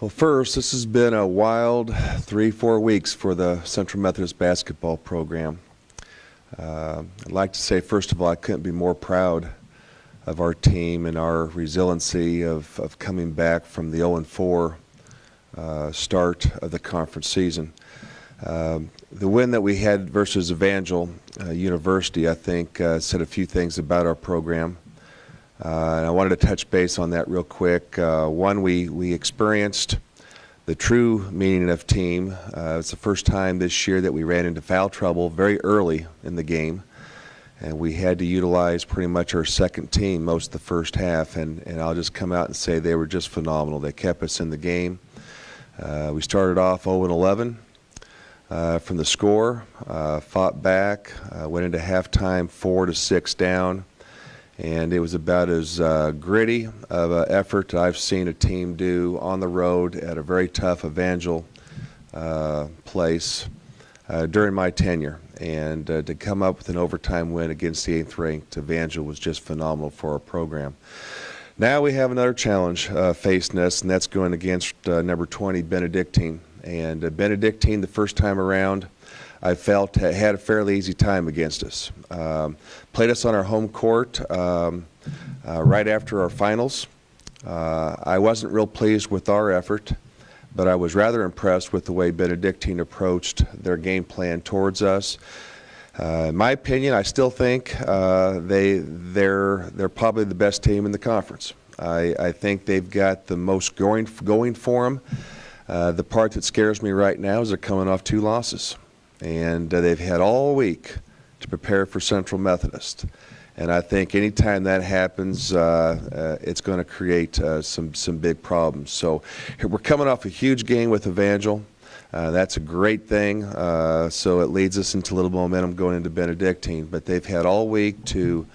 Well, first, this has been a wild 3-4 weeks for the Central Methodist basketball program. I'd like to say, first of all, I couldn't be more proud of our team and our resiliency of coming back from the 0-4 start of the conference season. The win that we had versus Evangel University, I think, said a few things about our program. And I wanted to touch base on that real quick. One, we experienced the true meaning of team. It's the first time this year that we ran into foul trouble very early in the game. And we had to utilize pretty much our second team most of the first half. And I'll just come out and say they were just phenomenal. They kept us in the game. We started off 0-11 from the score, fought back, went into halftime 4-6 down. And it was about as gritty of an effort I've seen a team do on the road at a very tough Evangel place during my tenure. And to come up with an overtime win against the 8th-ranked Evangel was just phenomenal for our program. Now we have another challenge facing us, and that's going against number 20, Benedictine. And Benedictine, the first time around, I felt had a fairly easy time against us. Played us on our home court right after our finals. I wasn't real pleased with our effort, but I was rather impressed with the way Benedictine approached their game plan towards us. In my opinion, I still think they're probably the best team in the conference. I think they've got the most going for them. The part that scares me right now is they're coming off 2 losses. And they've had all week to prepare for Central Methodist. And I think anytime that happens, it's going to create some big problems. So we're coming off a huge game with Evangel. That's a great thing. So it leads us into a little momentum going into Benedictine. But they've had all week to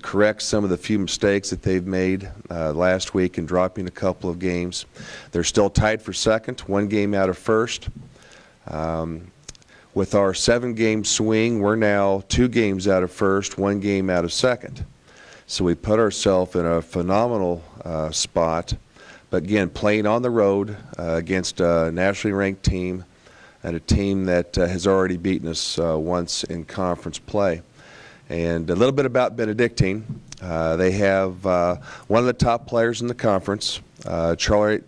correct some of the few mistakes that they've made last week in dropping a couple of games. They're still tied for second, 1 game out of first. With our 7-game swing, we're now 2 games out of first, 1 game out of second. So we put ourselves in a phenomenal spot. But again, playing on the road against a nationally ranked team and a team that has already beaten us once in conference play. And a little bit about Benedictine. They have one of the top players in the conference, Charlie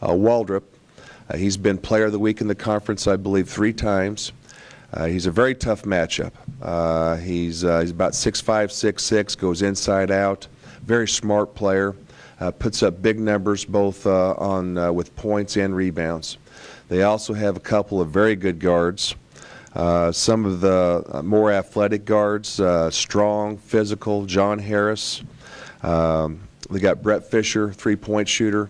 Waldrop. He's been Player of the Week in the conference, I believe, 3 times. He's a very tough matchup. He's about 6'5", 6'6", goes inside out. Very smart player. Puts up big numbers both with points and rebounds. They also have a couple of very good guards. Some of the more athletic guards, strong, physical, John Harris. We got Brett Fisher, 3-point shooter.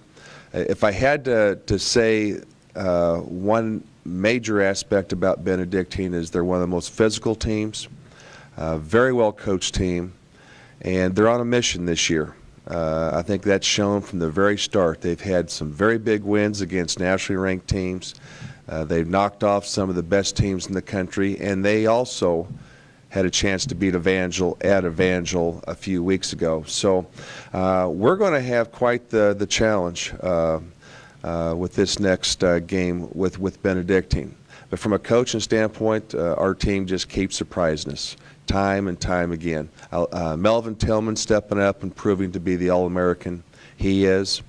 If I had to say one major aspect about Benedictine is they're one of the most physical teams, very well coached team, and they're on a mission this year. I think that's shown from the very start. They've had some very big wins against nationally ranked teams. They've knocked off some of the best teams in the country, and they also had a chance to beat Evangel at Evangel a few weeks ago. So we're going to have quite the challenge with this next game with Benedictine. But from a coaching standpoint, our team just keeps surprising us time and time again. Melvin Tillman stepping up and proving to be the All-American he is.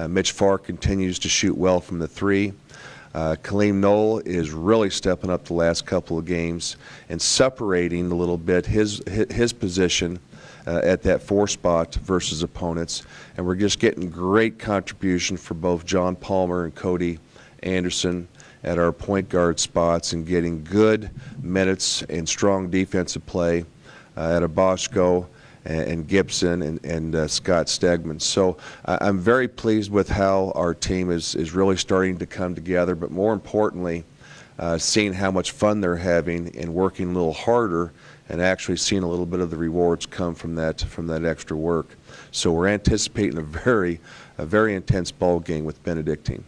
Mitch Farr continues to shoot well from the 3. Kaleem Knoll is really stepping up the last couple of games and separating a little bit his position at that 4 spot versus opponents. And we're just getting great contribution for both John Palmer and Cody Anderson at our point guard spots and getting good minutes and strong defensive play at Aboshko and Gibson and Scott Stegman. So I'm very pleased with how our team is really starting to come together, but more importantly, seeing how much fun they're having and working a little harder and actually seeing a little bit of the rewards come from that extra work. So we're anticipating a very intense ball game with Benedictine.